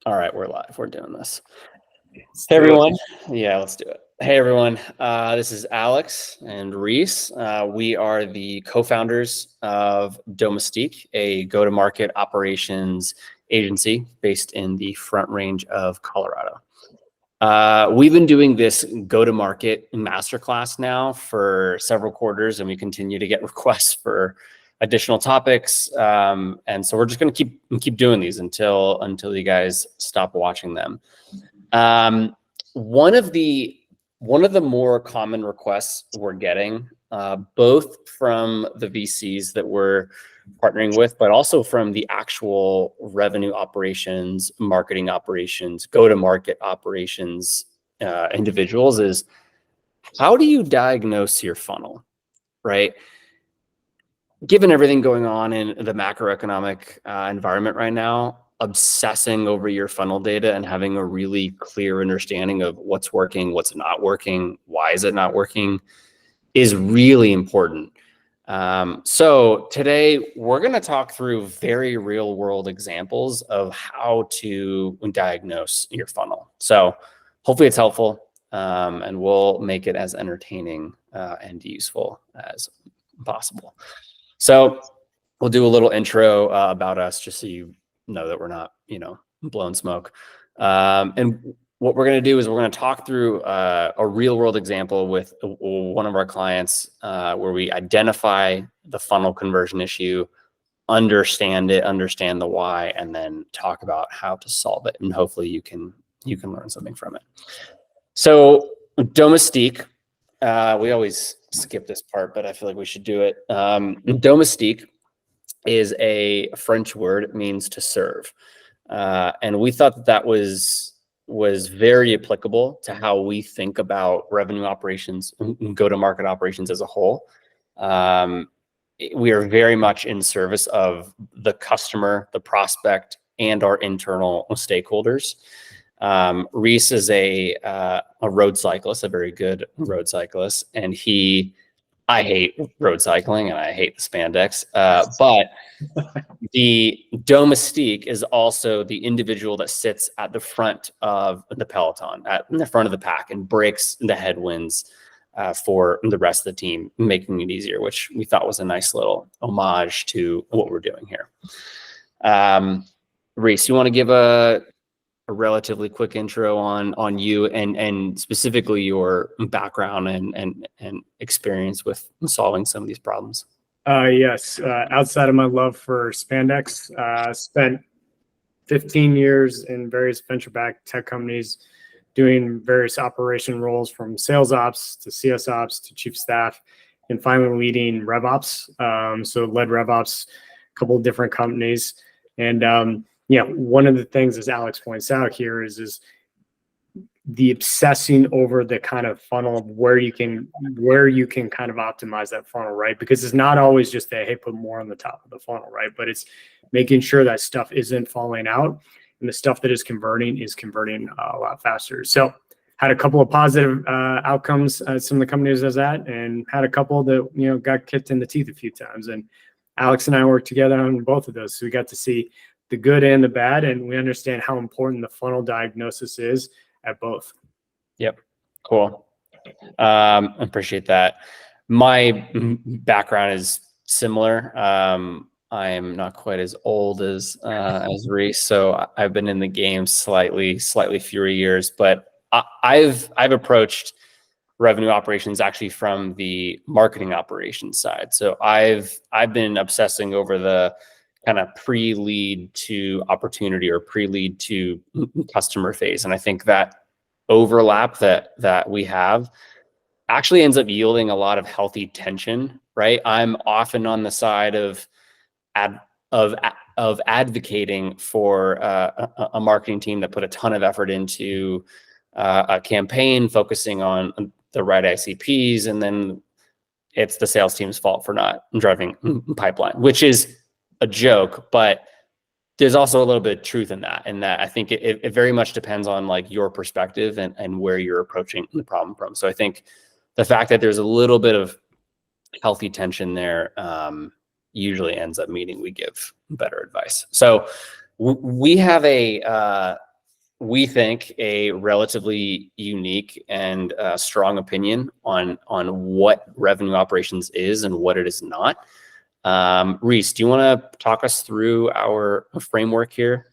All right, we're live. We're doing this. Let's Hey, do it. everyone. Yeah, let's do it. Hey, everyone. This is Alex and Reese. We are the co-founders of Domestique, a go-to-market operations agency based in the Front Range of Colorado. We've been doing this go-to-market masterclass now for several quarters, and we continue to get requests for additional topics. And so we're just going to keep doing these until you guys stop watching them. One of the more common requests we're getting, both from the VCs that we're partnering with, but also from the actual revenue operations, marketing operations, go-to-market operations individuals, is how do you diagnose your funnel, right? Given everything going on in the macroeconomic environment right now, obsessing over your funnel data and having a really clear understanding of what's working, what's not working, why is it not working, is really important. So today we're going to talk through very real world examples of how to diagnose your funnel. So hopefully it's helpful, and we'll make it as entertaining and useful as possible. So we'll do a little intro about us, just so you know that we're not, blowing smoke. And what we're going to do is we're going to talk through a real world example with one of our clients where we identify the funnel conversion issue, understand the why, and then talk about how to solve it. And hopefully you can learn something from it. So Domestique, we always skip this part, but I feel like we should do it. Domestique is a French word. It means to serve. And we thought that was very applicable to how we think about revenue operations and go-to-market operations as a whole. We are very much in service of the customer, the prospect, and our internal stakeholders. Reese is a road cyclist, a very good road cyclist, and I hate road cycling and I hate the spandex, but the Domestique is also the individual that sits at the front of the peloton, in the front of the pack, and breaks the headwinds for the rest of the team, making it easier, which we thought was a nice little homage to what we're doing here. Reese, you want to give a relatively quick intro on you and specifically your background and experience with solving some of these problems? Yes. Outside of my love for spandex, spent 15 years in various venture-backed tech companies doing various operation roles, from sales ops to CS ops to chief staff, and finally leading RevOps. So led RevOps, a couple of different companies. And one of the things, as Alex points out here, is the obsessing over the kind of funnel of where you can kind of optimize that funnel, right? Because it's not always just that, hey, put more on the top of the funnel, right? But it's making sure that stuff isn't falling out, and the stuff that is converting a lot faster. So had a couple of positive outcomes at some of the companies I was at, and had a couple that got kicked in the teeth a few times. And Alex and I worked together on both of those, so we got to see the good and the bad, and we understand how important the funnel diagnosis is at both. Yep. Cool. Appreciate that. My background is similar. I am not quite as old as Reese, so I've been in the game slightly fewer years, but I've approached revenue operations actually from the marketing operations side. So I've been obsessing over the kind of pre-lead to opportunity or pre-lead to customer phase. And I think that overlap that we have actually ends up yielding a lot of healthy tension, right? I'm often on the side of advocating for a marketing team that put a ton of effort into a campaign, focusing on the right ICPs, and then it's the sales team's fault for not driving pipeline, which is a joke, but there's also a little bit of truth in that. And that I think it very much depends on like your perspective and where you're approaching the problem from. So I think the fact that there's a little bit of healthy tension there usually ends up meaning we give better advice. So we have a we think, a relatively unique and strong opinion on what revenue operations is and what it is not. Reese, do you want to talk us through our framework here?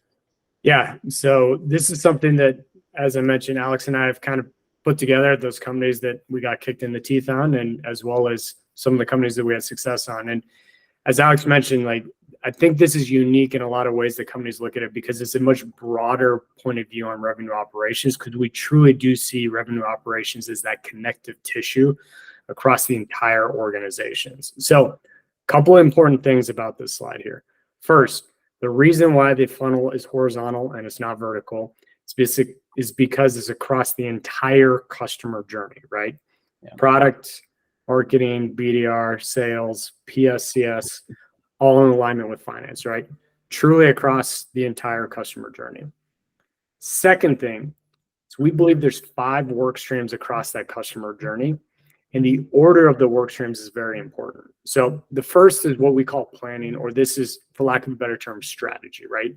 Yeah. So this is something that, as I mentioned, Alex and I have kind of put together those companies that we got kicked in the teeth on, and as well as some of the companies that we had success on. And as Alex mentioned, like, I think this is unique in a lot of ways that companies look at it, because it's a much broader point of view on revenue operations, because we truly do see revenue operations as that connective tissue across the entire organizations. So a couple of important things about this slide here. First, the reason why the funnel is horizontal and it's not vertical is because it's across the entire customer journey, right? Yeah. Product, marketing, BDR, sales, PSCS, all in alignment with finance, right? Truly across the entire customer journey. Second thing is we believe there's 5 work streams across that customer journey, and the order of the work streams is very important. So the first is what we call planning, or this is, for lack of a better term, strategy, right?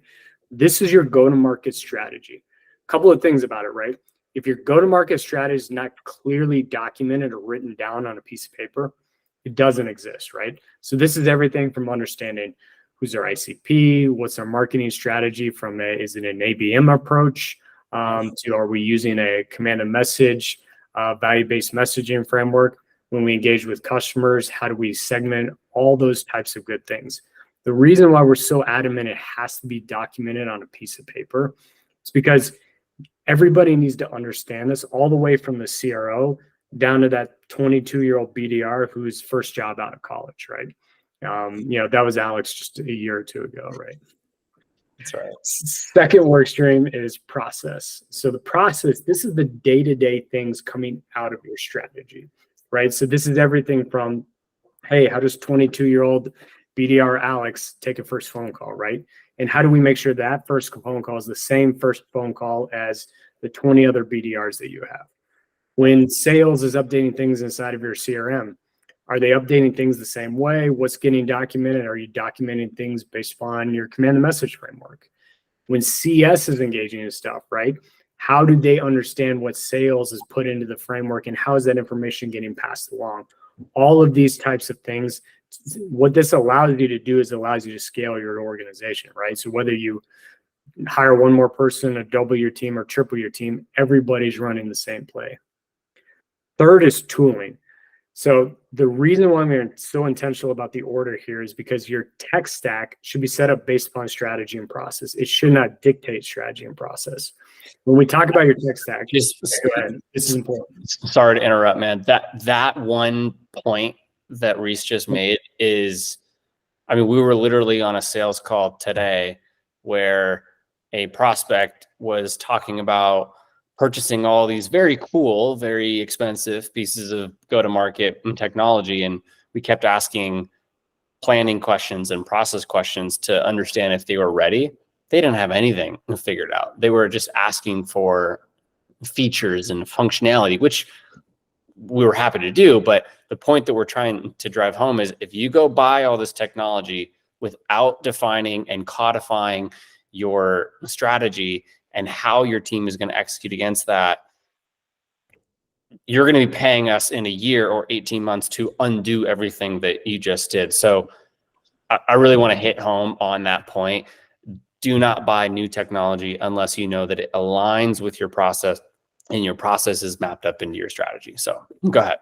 This is your go-to-market strategy. A couple of things about it, right? If your go-to-market strategy is not clearly documented or written down on a piece of paper, it doesn't exist, right? So this is everything from understanding who's our ICP, what's our marketing strategy from is it an ABM approach, to are we using a command and message, value-based messaging framework when we engage with customers, how do we segment, all those types of good things. The reason why we're so adamant it has to be documented on a piece of paper is because everybody needs to understand this, all the way from the CRO down to that 22-year-old BDR whose first job out of college, right? That was Alex just a year or 2 ago, right? That's right. Second work stream is process. So the process, this is the day-to-day things coming out of your strategy, right? So this is everything from, hey, how does 22-year-old BDR Alex take a first phone call, right? And how do we make sure that first phone call is the same first phone call as the 20 other BDRs that you have? When sales is updating things inside of your CRM, are they updating things the same way? What's getting documented? Are you documenting things based upon your command and message framework? When CS is engaging in stuff, right? How do they understand what sales is put into the framework, and how is that information getting passed along? All of these types of things. What this allows you to do is allows you to scale your organization, right? So whether you hire one more person, or double your team, or triple your team, everybody's running the same play. Third is tooling. So the reason why we're so intentional about the order here is because your tech stack should be set up based upon strategy and process. It should not dictate strategy and process. When we talk about your tech stack, this is important. Sorry to interrupt, man. That one point that Reese just made is, I mean, we were literally on a sales call today where a prospect was talking about purchasing all these very cool, very expensive pieces of go-to-market technology. And we kept asking planning questions and process questions to understand if they were ready. They didn't have anything figured out. They were just asking for features and functionality, which we were happy to do. But the point that we're trying to drive home is, if you go buy all this technology without defining and codifying your strategy and how your team is going to execute against that, you're going to be paying us in a year or 18 months to undo everything that you just did. So I really want to hit home on that point. Do not buy new technology unless you know that it aligns with your process and your process is mapped up into your strategy. So go ahead.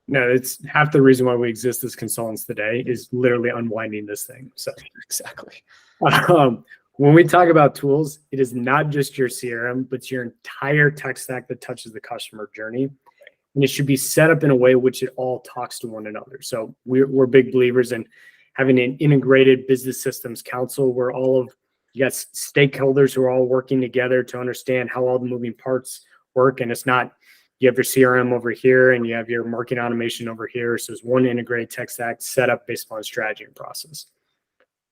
No, it's half the reason why we exist as consultants today is literally unwinding this thing. So exactly. When we talk about tools, it is not just your CRM, but it's your entire tech stack that touches the customer journey. And it should be set up in a way which it all talks to one another. So we're big believers in having an integrated business systems council where you got stakeholders who are all working together to understand how all the moving parts work. And it's not, you have your CRM over here and you have your marketing automation over here. So it's one integrated tech stack set up based on strategy and process.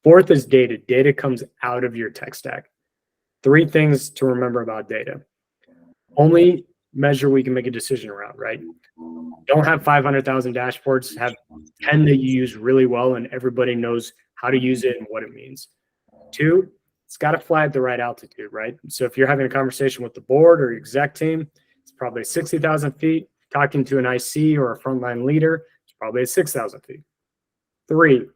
Fourth is data. Data comes out of your tech stack. 3 things to remember about data. Only measure we can make a decision around, right? Don't have 500,000 dashboards. Have 10 that you use really well and everybody knows how to use it and what it means. 2, it's got to fly at the right altitude, right? So if you're having a conversation with the board or exec team, it's probably 60,000 feet. Talking to an IC or a frontline leader, it's probably at 6,000 feet. 3,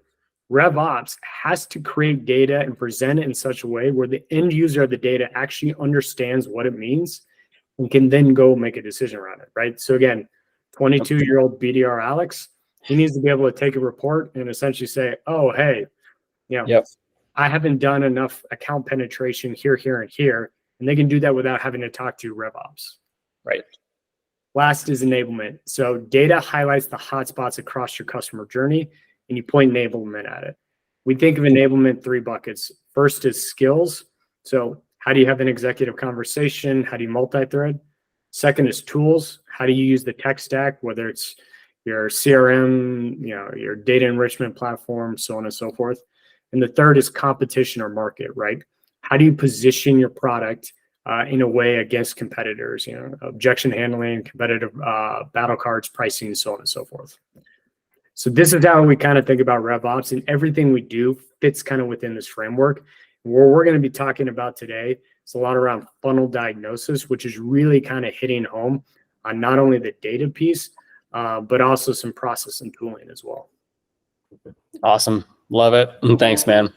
RevOps has to create data and present it in such a way where the end user of the data actually understands what it means and can then go make a decision around it, right? So again, 22-year-old BDR Alex, he needs to be able to take a report and essentially say, oh, hey, Yep. I haven't done enough account penetration here, here, and here. And they can do that without having to talk to RevOps. Right. Last is enablement. So data highlights the hotspots across your customer journey, and you point enablement at it. We think of enablement 3 buckets. First is skills. So how do you have an executive conversation? How do you multi-thread? Second is tools. How do you use the tech stack, whether it's your CRM, your data enrichment platform, so on and so forth. And the third is competition or market, right? How do you position your product in a way against competitors, objection handling, competitive battle cards, pricing, so on and so forth. So this is how we kind of think about RevOps, and everything we do fits kind of within this framework. What we're going to be talking about today is a lot around funnel diagnosis, which is really kind of hitting home on not only the data piece, but also some process and tooling as well. Awesome. Love it. Thanks, man.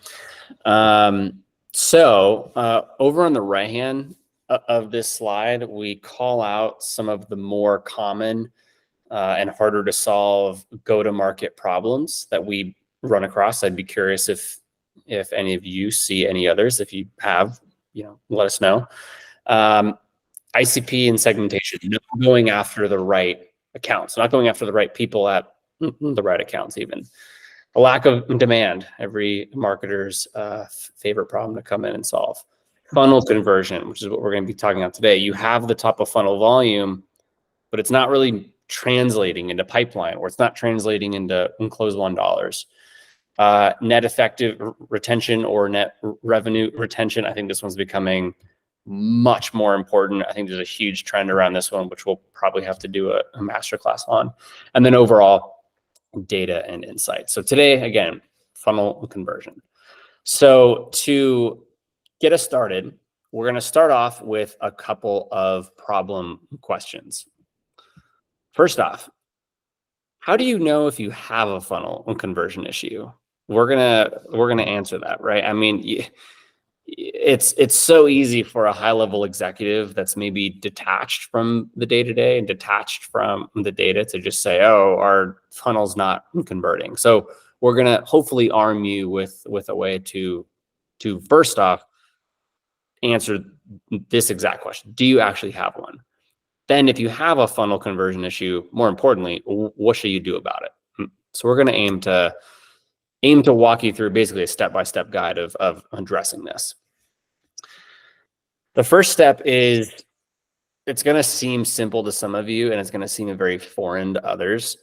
So over on the right hand of this slide, we call out some of the more common and harder to solve go-to-market problems that we run across. I'd be curious if any of you see any others. If you have, let us know. ICP and segmentation, not going after the right accounts, not going after the right people at the right accounts even. A lack of demand, every marketer's favorite problem to come in and solve. Funnel conversion, which is what we're going to be talking about today. You have the top of funnel volume, but it's not really translating into pipeline, or it's not translating into close won dollars. Net effective retention or net revenue retention. I think this one's becoming much more important. I think there's a huge trend around this one, which we'll probably have to do a masterclass on. And then overall, data and insight. So today, again, funnel conversion. So to get us started, we're going to start off with a couple of problem questions. First off, how do you know if you have a funnel conversion issue? We're gonna answer that, right? I mean, it's so easy for a high-level executive that's maybe detached from the day-to-day and detached from the data to just say, oh, our funnel's not converting. So we're going to hopefully arm you with a way to first off answer this exact question. Do you actually have one? Then if you have a funnel conversion issue, more importantly, what should you do about it? So we're going to aim to walk you through basically a step-by-step guide of addressing this. The first step is, it's going to seem simple to some of you, and it's going to seem very foreign to others.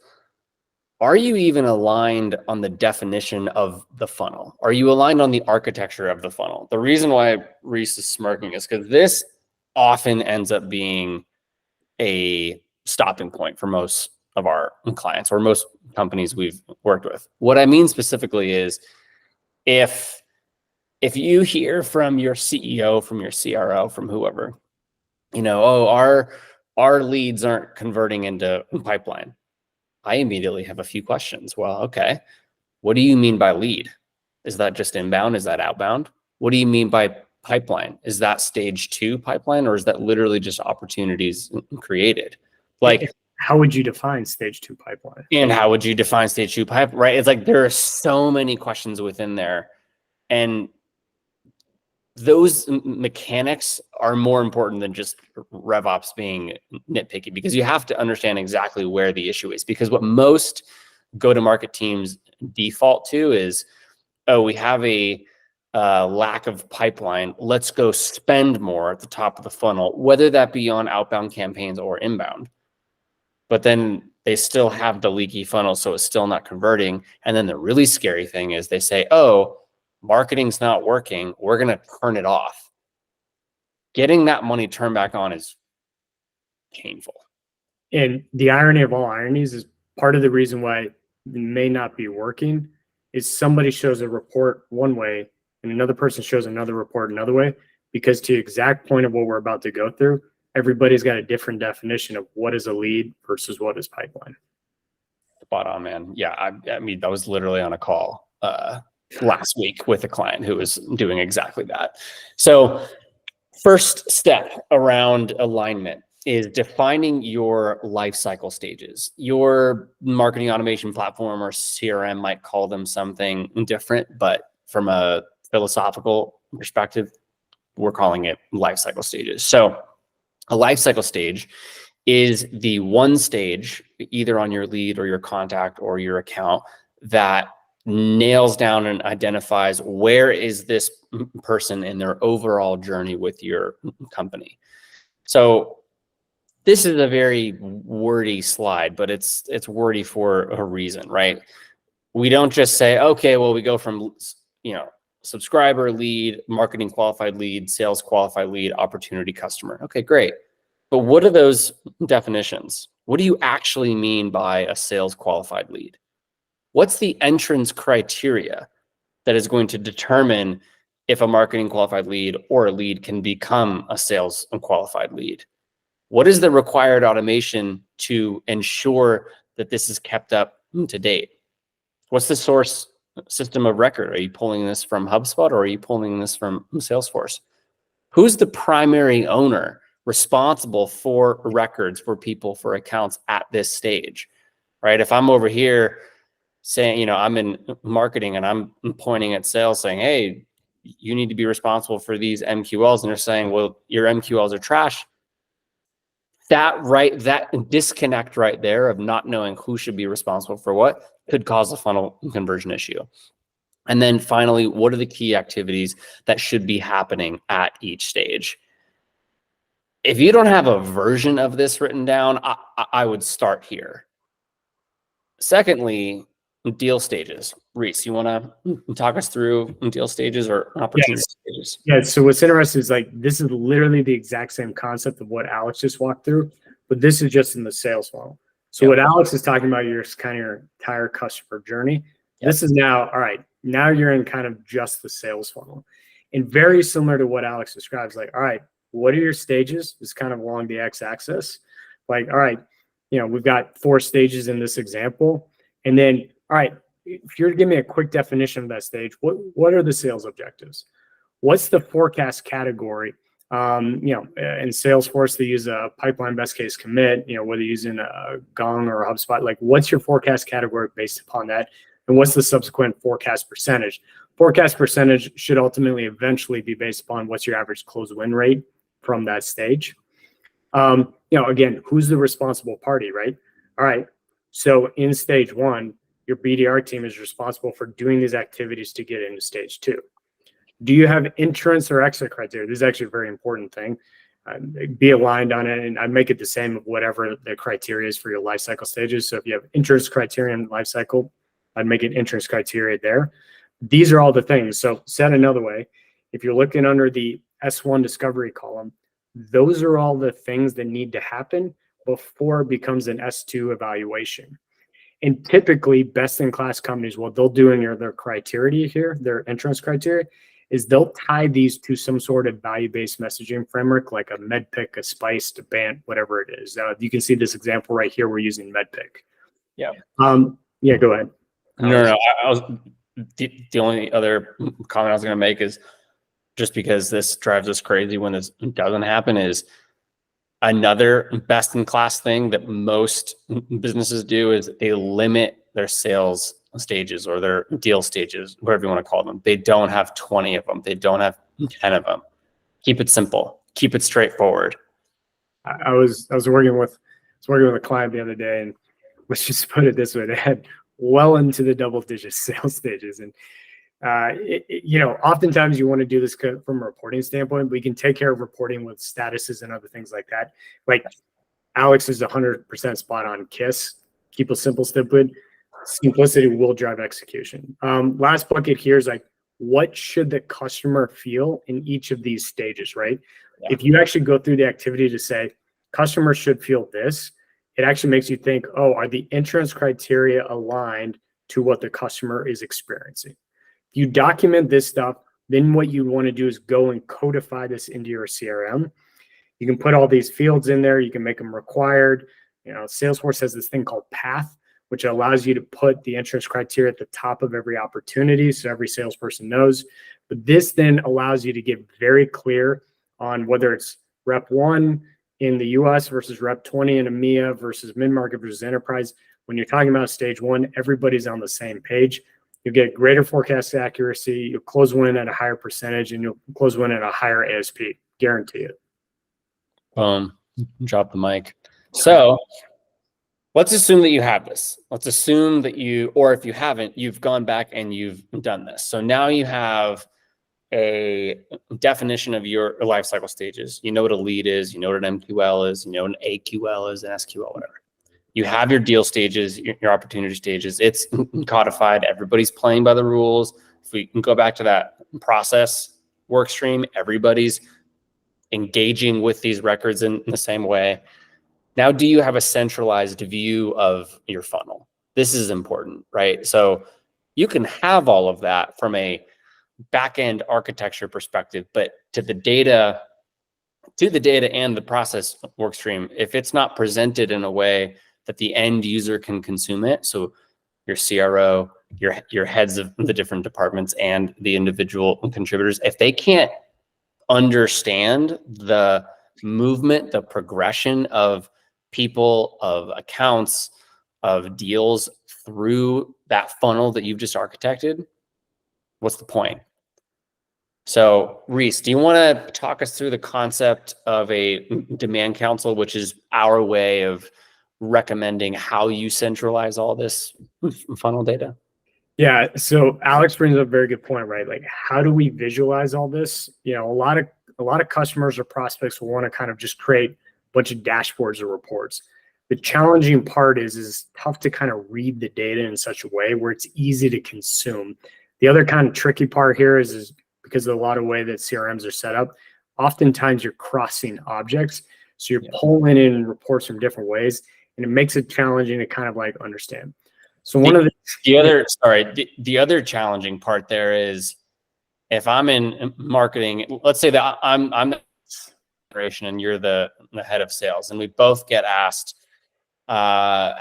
Are you even aligned on the definition of the funnel? Are you aligned on the architecture of the funnel? The reason why Reese is smirking is because this often ends up being a stopping point for most of our clients or most companies we've worked with. What I mean specifically is, if you hear from your CEO, from your CRO, from whoever, oh, our leads aren't converting into pipeline, I immediately have a few questions. Well, okay, what do you mean by lead? Is that just inbound? Is that outbound? What do you mean by pipeline? Is that stage 2 pipeline, or is that literally just opportunities created? Like, how would you define stage 2 pipeline? And how would you define stage 2 pipeline, right? It's like there are so many questions within there, and those mechanics are more important than just RevOps being nitpicky, because you have to understand exactly where the issue is. Because what most go-to-market teams default to is, oh, we have a lack of pipeline. Let's go spend more at the top of the funnel, whether that be on outbound campaigns or inbound. But then they still have the leaky funnel, so it's still not converting. And then the really scary thing is they say, oh, marketing's not working, we're going to turn it off. Getting that money turned back on is painful. And the irony of all ironies is, part of the reason why it may not be working is somebody shows a report one way and another person shows another report another way, because to the exact point of what we're about to go through, everybody's got a different definition of what is a lead versus what is pipeline. Spot on, man. Yeah, I mean, that was literally on a call last week with a client who was doing exactly that. So first step around alignment is defining your life cycle stages. Your marketing automation platform or CRM might call them something different, but from a philosophical perspective, we're calling it life cycle stages. So a life cycle stage is the one stage, either on your lead or your contact or your account, that nails down and identifies where is this person in their overall journey with your company. So this is a very wordy slide, but it's wordy for a reason, right? We don't just say, okay, well, we go from, subscriber lead, marketing qualified lead, sales qualified lead, opportunity customer. Okay, great. But what are those definitions? What do you actually mean by a sales qualified lead? What's the entrance criteria that is going to determine if a marketing qualified lead or a lead can become a sales qualified lead? What is the required automation to ensure that this is kept up to date? What's the source system of record? Are you pulling this from HubSpot or are you pulling this from Salesforce? Who's the primary owner responsible for records, for people, for accounts at this stage, right? If I'm over here saying, I'm in marketing and I'm pointing at sales saying, hey, you need to be responsible for these MQLs. And they're saying, well, your MQLs are trash. That disconnect right there of not knowing who should be responsible for what could cause a funnel conversion issue. And then finally, what are the key activities that should be happening at each stage? If you don't have a version of this written down, I would start here. Secondly, deal stages. Reese, you want to talk us through deal stages or opportunity stages? Yeah, so what's interesting is this is literally the exact same concept of what Alex just walked through, but this is just in the sales funnel. So what Alex is talking about, your entire customer journey. This is now, all right, now you're in kind of just the sales funnel. And very similar to what Alex describes, all right, what are your stages? It's kind of along the x-axis. All right, we've got 4 stages in this example. And then, all right, if you're to give me a quick definition of that stage, what are the sales objectives? What's the forecast category? In Salesforce, they use a pipeline best case commit, whether you're using a Gong or a HubSpot, what's your forecast category based upon that? And what's the subsequent forecast percentage? Forecast percentage should ultimately eventually be based upon what's your average close win rate from that stage. Again, who's the responsible party, right? All right. So in stage 1, your BDR team is responsible for doing these activities to get into stage 2. Do you have entrance or exit criteria? This is actually a very important thing. Be aligned on it, and I'd make it the same of whatever the criteria is for your life cycle stages. So if you have entrance criteria in life cycle, I'd make it entrance criteria there. These are all the things. So said another way, if you're looking under the S1 discovery column, those are all the things that need to happen before it becomes an S2 evaluation. And typically, best-in-class companies, what they'll do in their criteria here, their entrance criteria, is they'll tie these to some sort of value-based messaging framework, like a MEDPIC, a SPICE, a BANT, whatever it is. You can see this example right here. We're using MEDPIC. Yeah. Yeah, go ahead. No. I was the only other comment I was going to make is, just because this drives us crazy when this doesn't happen, is another best-in-class thing that most businesses do is they limit their sales stages or their deal stages, whatever you want to call them. They don't have 20 of them. They don't have 10 of them. Keep it simple. Keep it straightforward. I was working with a client the other day, and let's just put it this way: they had well into the double-digit sales stages, and oftentimes you want to do this from a reporting standpoint. We can take care of reporting with statuses and other things like that. Like Alex is 100% spot on. KISS, keep it simple, stupid. Simplicity will drive execution. Last bucket here is what should the customer feel in each of these stages, right? Yeah. If you actually go through the activity to say, customers should feel this, it actually makes you think, are the entrance criteria aligned to what the customer is experiencing? You document this stuff, Then what you want to do is go and codify this into your CRM. You can put all these fields in there. You can make them required. Salesforce has this thing called Path, which allows you to put the entrance criteria at the top of every opportunity so every salesperson knows. But this then allows you to get very clear on whether it's rep 1 in the US versus rep 20 in EMEA versus mid-market versus enterprise. When you're talking about stage 1, everybody's on the same page. You'll get greater forecast accuracy, you'll close win at a higher percentage, and you'll close win at a higher ASP. Guarantee it. Boom. Drop the mic. So let's assume that you have this. Let's assume that or if you haven't, you've gone back and you've done this. So now you have a definition of your life cycle stages. You know what a lead is, you know what an MQL is, you know what an AQL is, an SQL, whatever. You have your deal stages, your opportunity stages. It's codified. Everybody's playing by the rules. If we can go back to that process work stream, everybody's engaging with these records in the same way. Now, do you have a centralized view of your funnel? This is important, right? So you can have all of that from a back-end architecture perspective, but to the data and the process work stream, if it's not presented in a way that the end user can consume it, so your CRO, your heads of the different departments and the individual contributors, if they can't understand the movement, the progression of people, of accounts, of deals through that funnel that you've just architected, what's the point? So Reese, do you want to talk us through the concept of a demand council, which is our way of recommending how you centralize all this funnel data? Yeah, so Alex brings up a very good point, right? Like, how do we visualize all this? A lot of customers or prospects will want to kind of just create a bunch of dashboards or reports. The challenging part is tough to kind of read the data in such a way where it's easy to consume. The other kind of tricky part here is because of a lot of way that CRMs are set up, oftentimes you're crossing objects. So you're pulling in reports from different ways, and it makes it challenging to kind of like understand. So the other challenging part there is if I'm in marketing, let's say that I'm the operation and you're the head of sales, and we both get asked how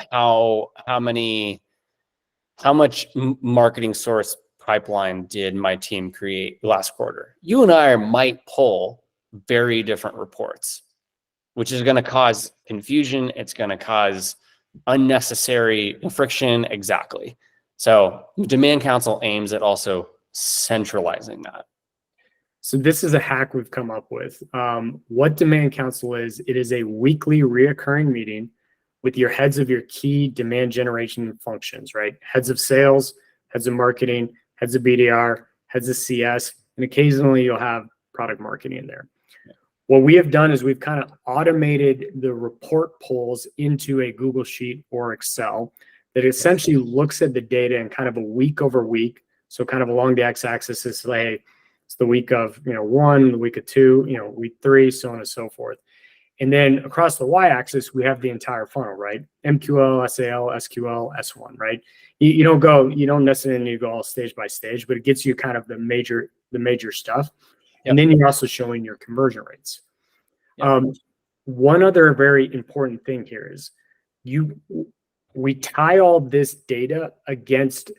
much marketing source pipeline did my team create last quarter. You and I might pull very different reports, which is going to cause confusion. It's going to cause unnecessary friction. Exactly. So Demand Council aims at also centralizing that. So this is a hack we've come up with. What Demand Council is, it is a weekly reoccurring meeting with your heads of your key demand generation functions, right? Heads of sales, heads of marketing, heads of BDR, heads of CS, and occasionally you'll have product marketing in there. What we have done is we've kind of automated the report pulls into a Google Sheet or Excel that essentially looks at the data in kind of a week over week. So kind of along the x-axis is like, it's the week of 1, the week of 2, week 3, so on and so forth. And then across the y-axis, we have the entire funnel, right? MQL, SAL, SQL, S1, right? You don't necessarily need to go all stage by stage, but it gets you kind of the major stuff. Yep. And then you're also showing your conversion rates. Yep. One other very important thing here is we tie all this data against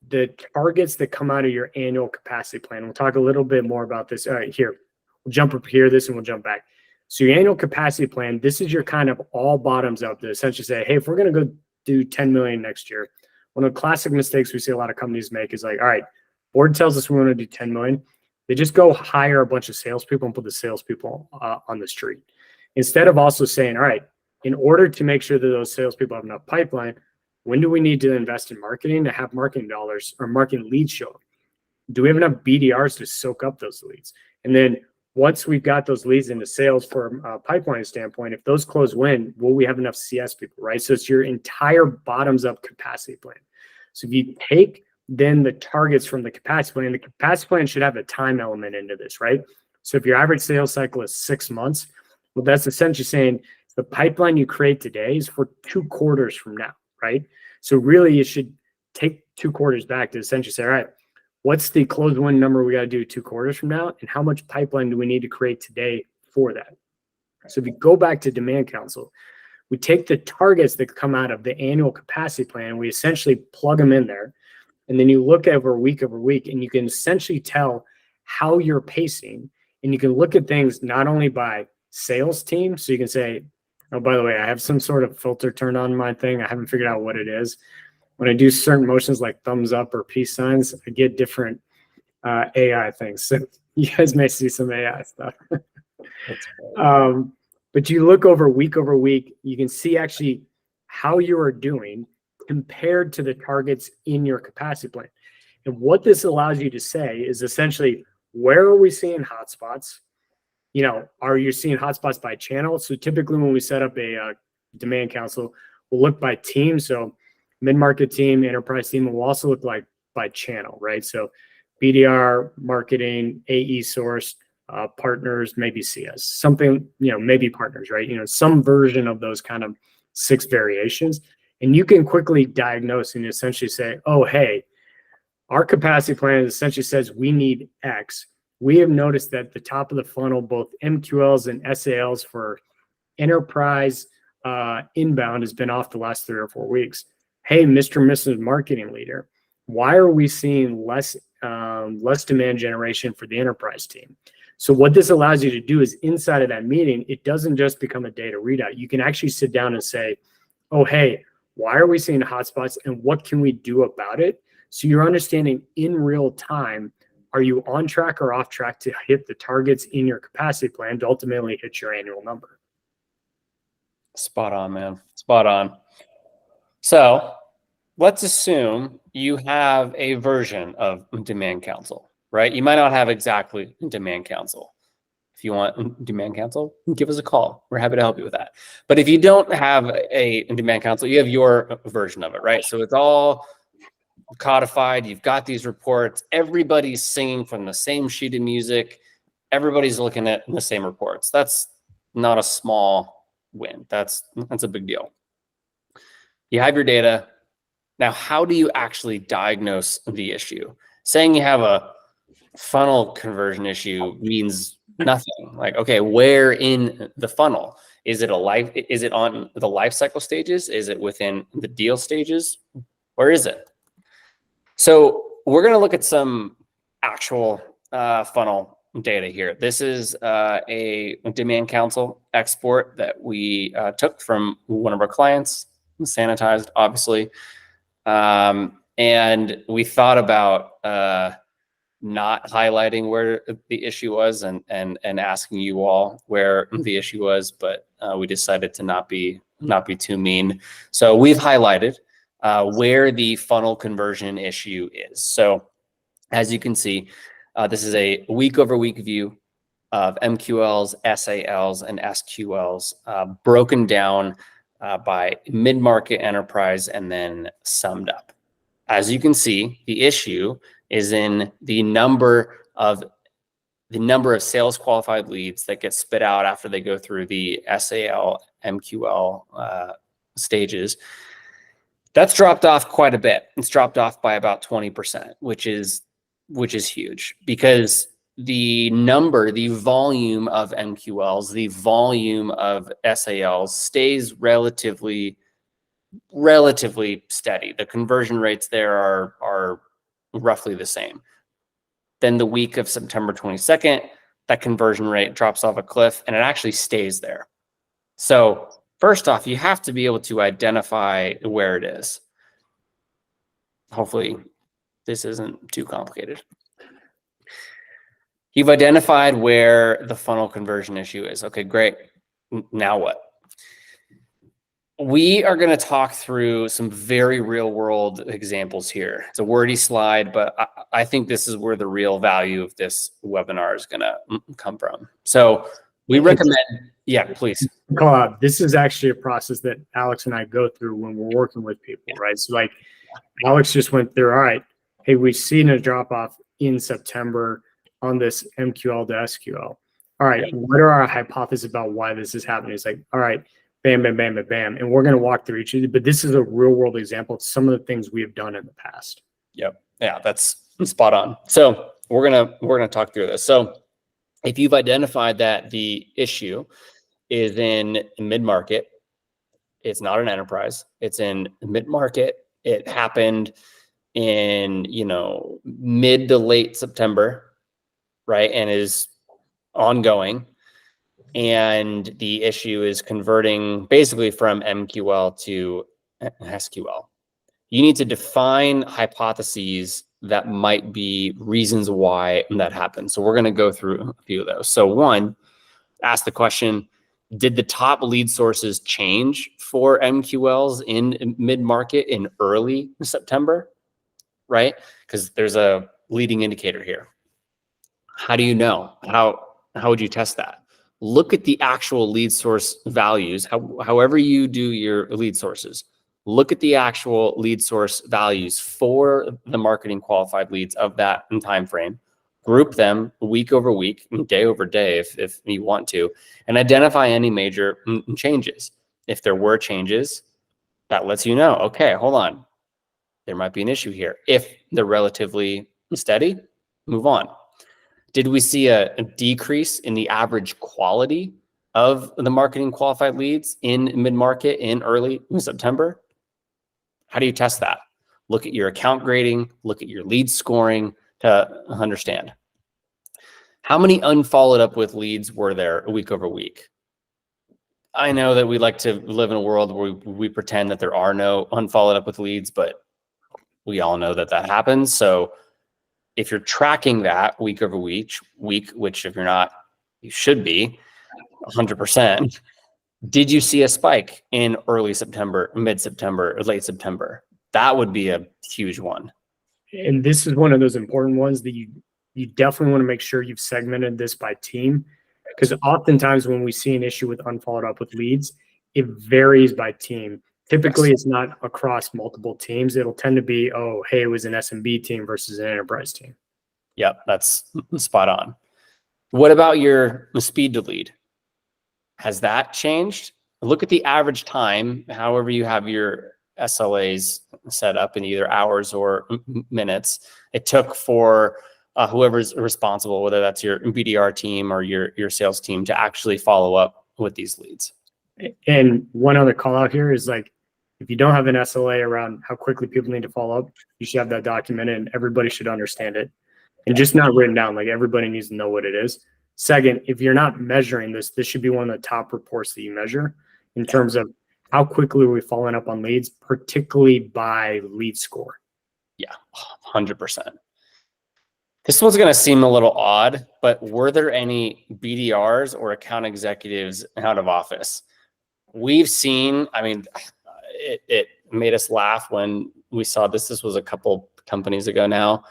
the targets that come out of your annual capacity plan. We'll talk a little bit more about this. All right, here, we'll jump up here, this, and we'll jump back. So your annual capacity plan, this is your kind of all bottoms up to essentially say, hey, if we're going to go do 10 million next year, one of the classic mistakes we see a lot of companies make is like, all right, board tells us we want to do 10 million. They just go hire a bunch of salespeople and put the salespeople on the street. Instead of also saying, all right, in order to make sure that those salespeople have enough pipeline, when do we need to invest in marketing to have marketing dollars or marketing leads show up? Do we have enough BDRs to soak up those leads? And then once we've got those leads into sales from a pipeline standpoint, if those close win, will we have enough CS people, right? So it's your entire bottoms up capacity plan. So if you take then the targets from the capacity plan should have a time element into this, right? So if your average sales cycle is 6 months, well, that's essentially saying the pipeline you create today is for 2 quarters from now, right? So really you should take 2 quarters back to essentially say, all right, what's the close win number we got to do 2 quarters from now, and how much pipeline do we need to create today for that? So if you go back to demand council, we take the targets that come out of the annual capacity plan, we essentially plug them in there, and then you look over week, and you can essentially tell how you're pacing, and you can look at things not only by sales team, so you can say, oh, by the way, I have some sort of filter turned on my thing. I haven't figured out what it is. When I do certain motions like thumbs up or peace signs, I get different AI things. So you guys may see some AI stuff. But you look over week, you can see actually how you are doing compared to the targets in your capacity plan. And what this allows you to say is essentially, where are we seeing hotspots? You know, are you seeing hotspots by channel? So typically when we set up a demand council, we'll look by team. So mid-market team, enterprise team, and we'll also look like by channel, right? So BDR, marketing, AE source, partners, maybe CS, something, you know, maybe partners, right? You know, some version of those kind of 6 variations. And you can quickly diagnose and essentially say, oh, hey, our capacity plan essentially says we need X. We have noticed that the top of the funnel, both MQLs and SALs for enterprise inbound has been off the last 3 or 4 weeks. Hey, Mr. and Mrs. Marketing Leader, why are we seeing less demand generation for the enterprise team? So what this allows you to do is inside of that meeting, it doesn't just become a data readout. You can actually sit down and say, oh, hey, why are we seeing hotspots and what can we do about it? So you're understanding in real time, are you on track or off track to hit the targets in your capacity plan to ultimately hit your annual number? Spot on, man. Spot on. So let's assume you have a version of demand council, right? You might not have exactly demand council. If you want demand council, give us a call. We're happy to help you with that. But if you don't have a demand council, you have your version of it, right? So it's all codified. You've got these reports. Everybody's singing from the same sheet of music. Everybody's looking at the same reports. That's not a small win. That's a big deal. You have your data. Now, how do you actually diagnose the issue? Saying you have a funnel conversion issue means nothing. Like, okay, where in the funnel? Is it on the life cycle stages? Is it within the deal stages? Where is it? So we're going to look at some actual funnel data here. This is a demand council export that we took from one of our clients, sanitized, obviously. And we thought about not highlighting where the issue was and asking you all where the issue was, but we decided to not be too mean. So we've highlighted where the funnel conversion issue is. So as you can see, this is a week over week view of MQLs, SALs, and SQLs broken down by mid-market, enterprise, and then summed up. As you can see, the issue is in the number of sales qualified leads that get spit out after they go through the SAL, MQL stages. That's dropped off quite a bit. It's dropped off by about 20%, which is huge, because the volume of MQLs, the volume of SALs stays relatively steady. The conversion rates there are roughly the same. Then the week of September 22nd, that conversion rate drops off a cliff and it actually stays there. So first off, you have to be able to identify where it is. Hopefully this isn't too complicated. You've identified where the funnel conversion issue is. Okay, great. Now what? We are going to talk through some very real world examples here. It's a wordy slide, but I think this is where the real value of this webinar is going to come from. So we recommend, yeah, please. This is actually a process that Alex and I go through when we're working with people, right? So like Alex just went through, all right, hey, we've seen a drop off in September on this MQL to SQL. All right, what are our hypotheses about why this is happening? It's like, all right, bam, bam, bam, bam, bam. And we're going to walk through each of these, but this is a real world example of some of the things we have done in the past. Yep. Yeah, that's Spot on. So we're gonna talk through this. So if you've identified that the issue is in mid-market, it's not an enterprise, it's in mid-market, it happened in, mid to late September, right? And is ongoing. And the issue is converting basically from MQL to SQL. You need to define hypotheses that might be reasons why that happens. So we're going to go through a few of those. So one, ask the question, did the top lead sources change for MQLs in mid-market in early September, right? Because there's a leading indicator here. How do you know? How would you test that? Look at the actual lead source values, however you do your lead sources. Look at the actual lead source values for the marketing qualified leads of that time frame. Group them week over week, day over day if you want to, and identify any major changes. If there were changes, that lets you know, okay, hold on, there might be an issue here. If they're relatively steady, move on. Did we see a decrease in the average quality of the marketing qualified leads in mid-market in early September? How do you test that? Look at your account grading, look at your lead scoring to understand. How many unfollowed up with leads were there week over week? I know that we like to live in a world where we pretend that there are no unfollowed up with leads, but we all know that that happens. So if you're tracking that week over week, which if you're not, you should be 100%. Did you see a spike in early September, mid-September, or late September? That would be a huge one. And this is one of those important ones that you definitely want to make sure you've segmented this by team, because oftentimes when we see an issue with unfollowed up with leads, it varies by team. Typically, It's not across multiple teams. It'll tend to be, oh, hey, it was an SMB team versus an enterprise team. Yep, that's spot on. What about your speed to lead? Has that changed? Look at the average time, however you have your SLAs set up in either hours or minutes it took for whoever's responsible, whether that's your BDR team or your sales team, to actually follow up with these leads. And one other call out here is, like, if you don't have an SLA around how quickly people need to follow up, you should have that documented and everybody should understand it. And just not written down, like everybody needs to know what it is. Second, if you're not measuring this should be one of the top reports that you measure in terms of how quickly are we following up on leads, particularly by lead score. Yeah, 100%. This one's going to seem a little odd, but were there any BDRs or account executives out of office? We've seen, I mean, it made us laugh when we saw this. This was a couple companies ago now.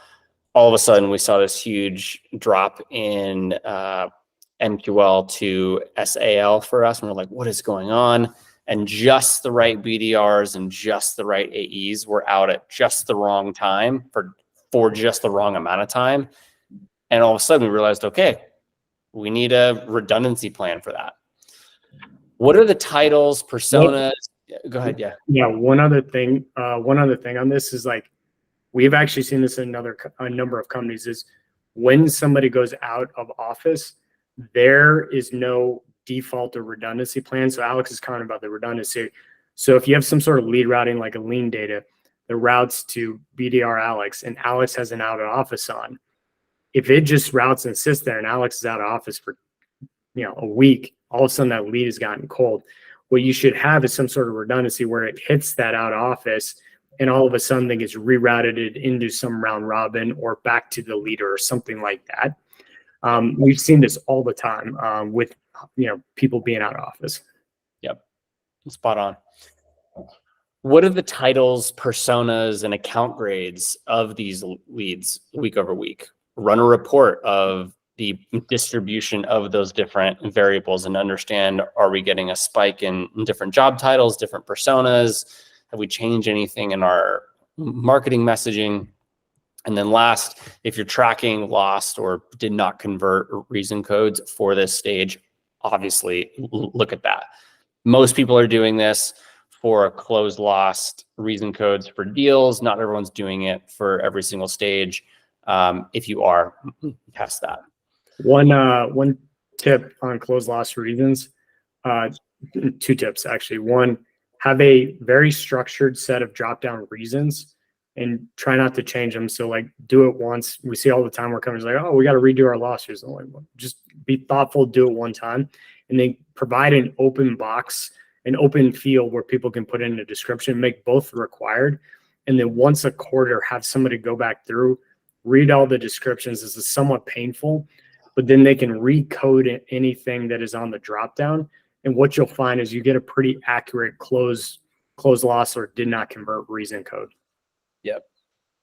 All of a sudden, we saw this huge drop in MQL to SAL for us. And we're like, what is going on? And just the right BDRs and just the right AEs were out at just the wrong time for just the wrong amount of time. And all of a sudden, we realized, okay, we need a redundancy plan for that. What are the titles, personas? Go ahead. Yeah. Yeah. One other thing on this is, like, we've actually seen this in a number of companies, is when somebody goes out of office, there is no default or redundancy plan. So Alex is comment about the redundancy. So if you have some sort of lead routing, like a lean data, the routes to BDR Alex, and Alex has an out of office on, if it just routes and sits there and Alex is out of office for a week, all of a sudden that lead has gotten cold. What you should have is some sort of redundancy where it hits that out of office and all of a sudden it gets rerouted into some round robin or back to the leader or something like that. We've seen this all the time with people being out of office. Yep, spot on. What are the titles, personas, and account grades of these leads week over week? Run a report of the distribution of those different variables and understand, are we getting a spike in different job titles, different personas? Have we changed anything in our marketing messaging? And then last, if you're tracking lost or did not convert reason codes for this stage, obviously look at that. Most people are doing this for a closed lost reason codes for deals. Not everyone's doing it for every single stage. If you are, test that. One tip on close loss reasons, two tips actually. One, have a very structured set of drop down reasons and try not to change them. So like do it once. We see all the time where companies are like, oh, we got to redo our loss reason. Like, just be thoughtful, do it one time, and then provide an open box, an open field where people can put in a description, make both required. And then once a quarter, have somebody go back through, read all the descriptions. This is somewhat painful, but then they can recode anything that is on the dropdown. And what you'll find is you get a pretty accurate close loss or did not convert reason code. Yep.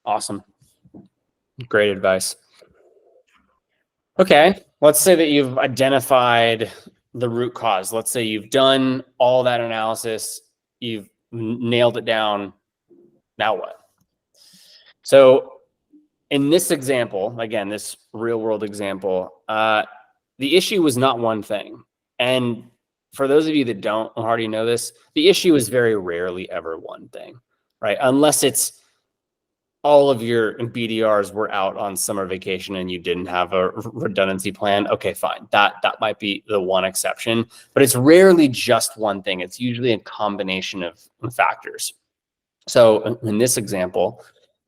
Awesome. Great advice. Okay. Let's say that you've identified the root cause. Let's say you've done all that analysis. You've nailed it down. Now what? So in this example, again, this real world example, the issue was not one thing. And for those of you that don't already know this, the issue is very rarely ever one thing, right? Unless it's all of your BDRs were out on summer vacation and you didn't have a redundancy plan. Okay, fine. That might be the one exception, but it's rarely just one thing. It's usually a combination of factors. So in this example,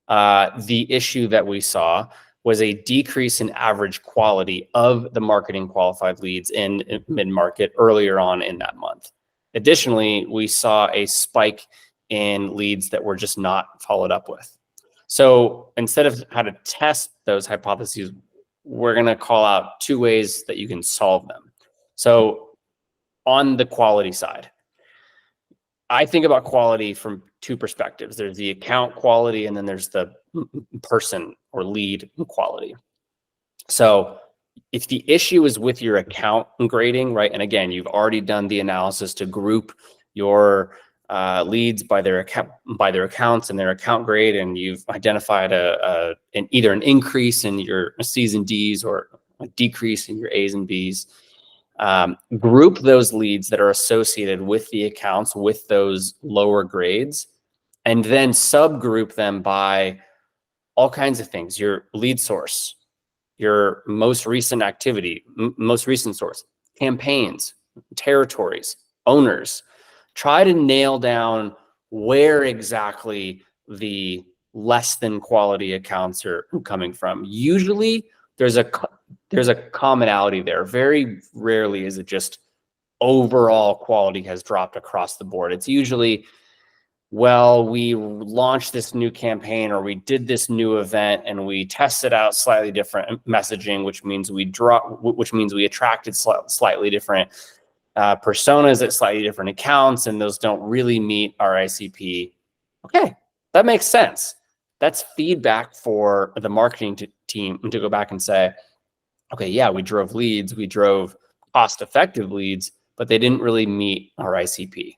the issue that we saw was a decrease in average quality of the marketing qualified leads in mid-market earlier on in that month. Additionally, we saw a spike in leads that were just not followed up with. So instead of how to test those hypotheses, we're going to call out two ways that you can solve them. So on the quality side, I think about quality from two perspectives. There's the account quality, and then there's the person or lead quality. So if the issue is with your account grading, right? And again, you've already done the analysis to group your leads by their accounts and their account grade, and you've identified either an increase in your C's and D's or a decrease in your A's and B's. Group those leads that are associated with the accounts with those lower grades, and then subgroup them by all kinds of things: your lead source, your most recent activity, most recent source, campaigns, territories, owners. Try to nail down where exactly the less than quality accounts are coming from. Usually there's a commonality there. Very rarely is it just overall quality has dropped across the board. It's usually, well, we launched this new campaign or we did this new event and we tested out slightly different messaging, which means we attracted slightly different personas at slightly different accounts, and those don't really meet our ICP. Okay, that makes sense. That's feedback for the marketing team to go back and say, okay, yeah, we drove leads, we drove cost-effective leads, but they didn't really meet our ICP.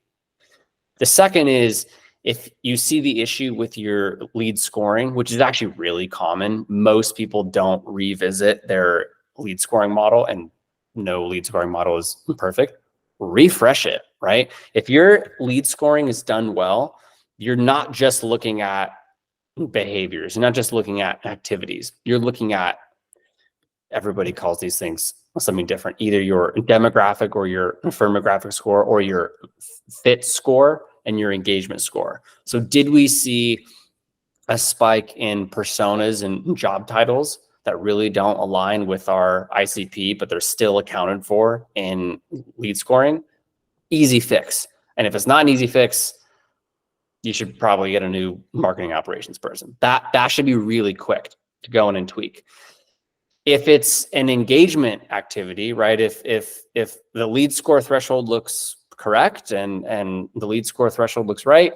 The second is, if you see the issue with your lead scoring, which is actually really common, most people don't revisit their lead scoring model, and no lead scoring model is perfect. Refresh it, right? If your lead scoring is done well, you're not just looking at behaviors, you're not just looking at activities, you're looking at, everybody calls these things something different, either your demographic or your firmographic score or your fit score and your engagement score. So did we see a spike in personas and job titles that really don't align with our ICP, but they're still accounted for in lead scoring? Easy fix. And if it's not an easy fix, you should probably get a new marketing operations person. That should be really quick to go in and tweak. If it's an engagement activity, right? If the lead score threshold looks correct and the lead score threshold looks right,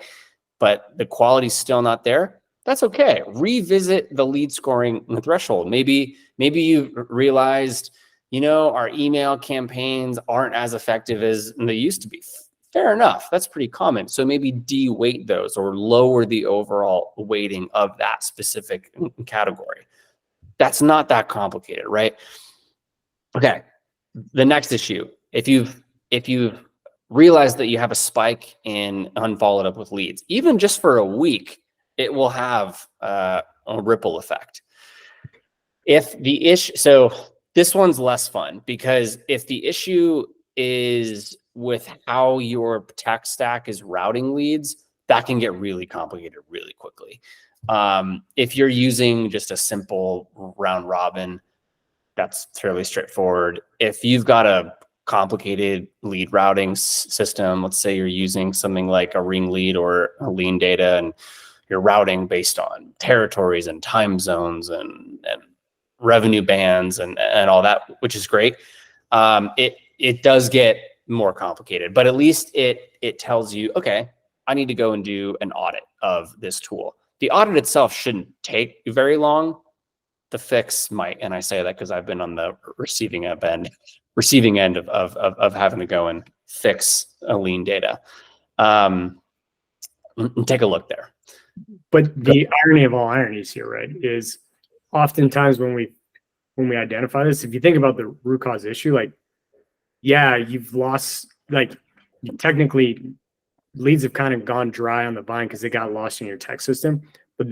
but the quality's still not there, that's okay. Revisit the lead scoring threshold. Maybe you realized, our email campaigns aren't as effective as they used to be. Fair enough. That's pretty common. So maybe de-weight those or lower the overall weighting of that specific category. That's not that complicated, right? Okay. The next issue, if you've realized that you have a spike in unfollowed up with leads, even just for a week, it will have a ripple effect. If the issue, so this one's less fun, because if the issue is with how your tech stack is routing leads, that can get really complicated really quickly. If you're using just a simple round robin, that's fairly straightforward. If you've got a complicated lead routing system, let's say you're using something like a ring lead or a lean data, and you're routing based on territories and time zones and revenue bands and all that, which is great. It does get more complicated, but at least it tells you, okay, I need to go and do an audit of this tool. The audit itself shouldn't take very long. The fix might, and I say that because I've been on the receiving end of having to go and fix a lean data. Take a look there. But the irony of all ironies here, right, is oftentimes when we identify this, if you think about the root cause issue, like, yeah, you've lost, like, technically leads have kind of gone dry on the vine because they got lost in your tech system, but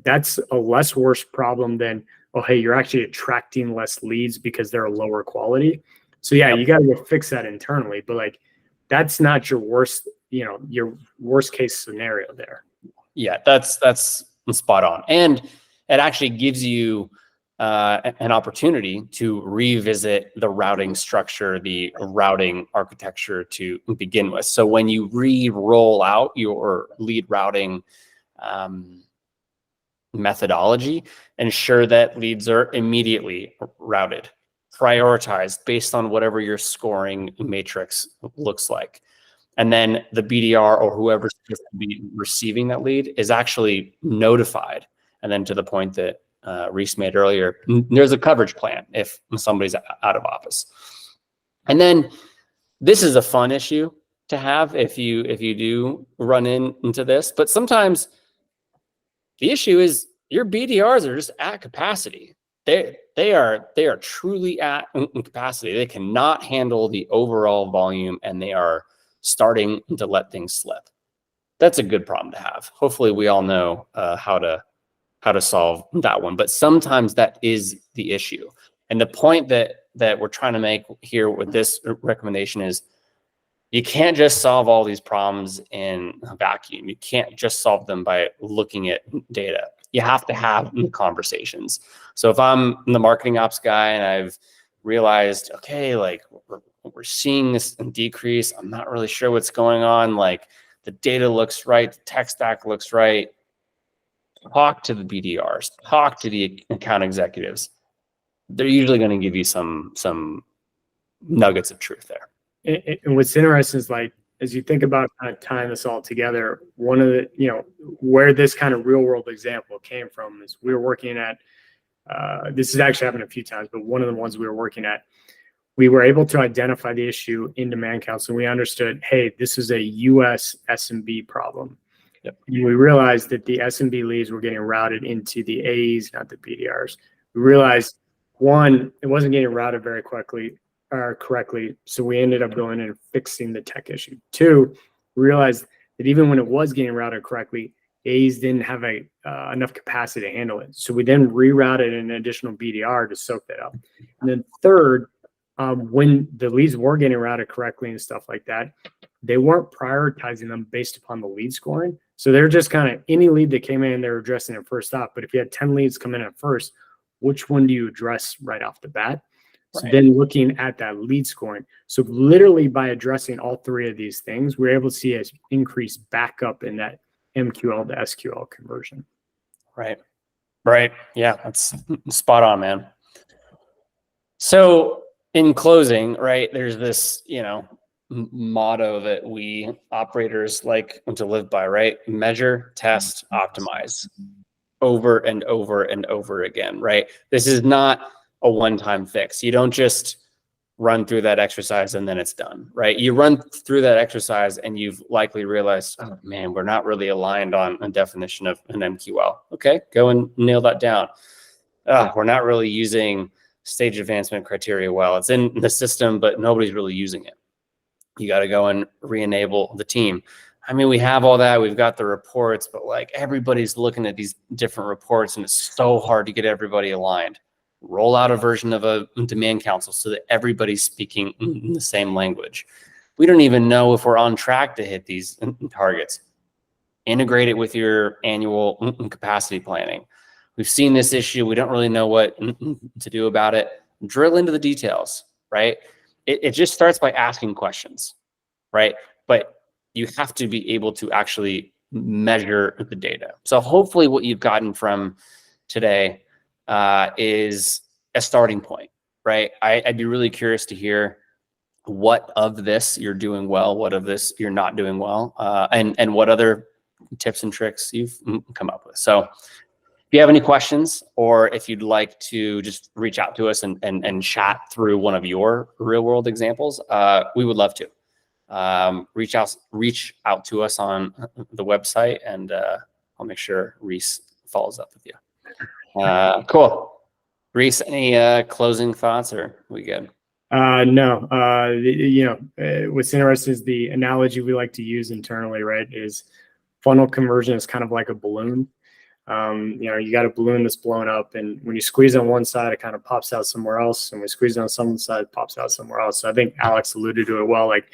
that's a less worse problem than, oh, hey, you're actually attracting less leads because they're a lower quality. So yeah, you got to go fix that internally, but like, that's not your worst case scenario there. Yeah, that's spot on. And it actually gives you an opportunity to revisit the routing structure, the routing architecture to begin with. So when you re-roll out your lead routing methodology, ensure that leads are immediately routed, prioritized based on whatever your scoring matrix looks like. And then the BDR or whoever's supposed to be receiving that lead is actually notified. And then to the point that Reese made earlier, there's a coverage plan if somebody's out of office. And then this is a fun issue to have if you do run into this. But sometimes the issue is your BDRs are just at capacity. They are truly at capacity. They cannot handle the overall volume, and they are starting to let things slip. That's a good problem to have. Hopefully we all know how to solve that one, but sometimes that is the issue. And the point that we're trying to make here with this recommendation is you can't just solve all these problems in a vacuum. You can't just solve them by looking at data. You have to have conversations. So if I'm the marketing ops guy and I've realized, okay, like we're seeing this decrease, I'm not really sure what's going on. Like the data looks right, the tech stack looks right. Talk to the BDRs, talk to the account executives. They're usually going to give you some nuggets of truth there. And what's interesting is, like, as you think about kind of tying this all together, one of the, where this kind of real world example came from is we were working at, this has actually happened a few times, but one of the ones we were working at, we were able to identify the issue in demand counts, and we understood, hey, this is a US SMB problem. Yep. And we realized that the SMB leads were getting routed into the AEs, not the BDRs. We realized, one, it wasn't getting routed very correctly, so we ended up going in and fixing the tech issue. Two, we realized that even when it was getting routed correctly, AEs didn't have enough capacity to handle it. So we then rerouted an additional BDR to soak that up. And then third, when the leads were getting routed correctly and stuff like that, they weren't prioritizing them based upon the lead scoring. So they're just kind of any lead that came in, they're addressing it first up. But if you had 10 leads come in at first, which one do you address right off the bat? So then looking at that lead scoring. So literally by addressing all three of these things, we're able to see an increase back up in that MQL to SQL conversion. Right. Yeah, that's spot on, man. So in closing, right, there's this, motto that we operators like to live by, right? Measure, test, optimize over and over and over again, right? This is not a one-time fix. You don't just run through that exercise and then it's done, right? You run through that exercise and you've likely realized, oh man, we're not really aligned on a definition of an MQL. Okay, go and nail that down. We're not really using stage advancement criteria well. It's in the system, but nobody's really using it. You got to go and re-enable the team. I mean, we have all that. We've got the reports, but like everybody's looking at these different reports and it's so hard to get everybody aligned. roll out a version of a demand council so that everybody's speaking in the same language. We don't even know if we're on track to hit these targets. Integrate it with your annual capacity planning. We've seen this issue. We don't really know what to do about it. Drill into the details, right? It just starts by asking questions, right? But you have to be able to actually measure the data. So hopefully what you've gotten from today is a starting point, right? I'd be really curious to hear what of this you're doing well, what of this you're not doing well, and what other tips and tricks you've come up with. So if you have any questions, or if you'd like to just reach out to us and chat through one of your real world examples, we would love to. Reach out to us on the website, and I'll make sure Reese follows up with you. Cool. Reese, any closing thoughts, or are we good? No, what's interesting is the analogy we like to use internally, right? Is funnel conversion is kind of like a balloon. You got a balloon that's blown up, and when you squeeze on one side, it kind of pops out somewhere else. And when you squeeze on some side, it pops out somewhere else. So I think Alex alluded to it well. Like,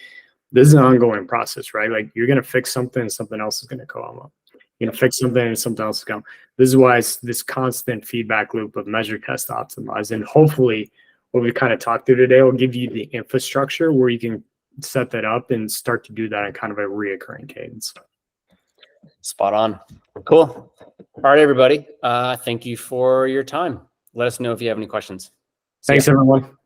this is an ongoing process, right? Like, you're going to fix something and something else is going to come up. You're going to fix something and something else is going to come. This is why it's this constant feedback loop of measure, test, optimize. And hopefully what we kind of talked through today will give you the infrastructure where you can set that up and start to do that in kind of a reoccurring cadence. Spot on. Cool. All right, everybody. Thank you for your time. Let us know if you have any questions. Thanks, everyone.